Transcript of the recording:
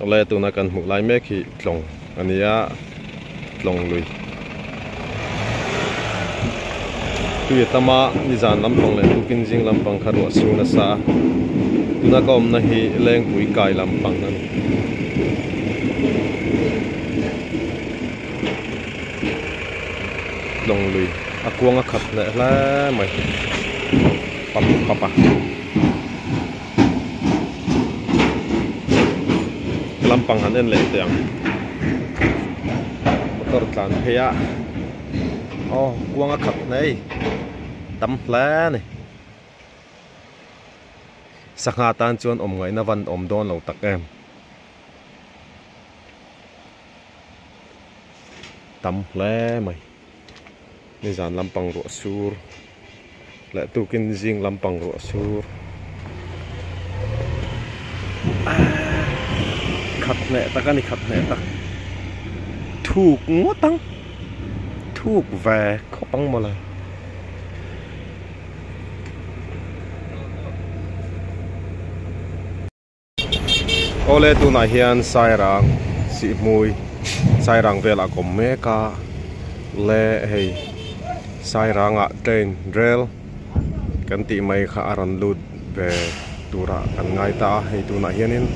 le tu na kan hmu lai mek hi tlong ania tlong lui tui tama ni zan lampang le tu kin jing lampang kharwa su na sa tuna kom na hi leng pui kai lampang na tlong lui akuang a khat le la mai papa lampang han en le tiang motor tlan phea kuang a khat nei tam hla ni sakha tan chuan om ngai na van om don lo tak em tam hla mai ni zan lampang ro sur le tu kin jing lampang ro sur khát nè ta cái này khát nè ta thuộc ngó tăng thuộc về khó băng mà lại ole tu na hian sai rang si mui sai rang vela kom me ka le hei sai ranga train rail kan ti mai kha aran lut ve tura kan ngai ta hei tu na hianin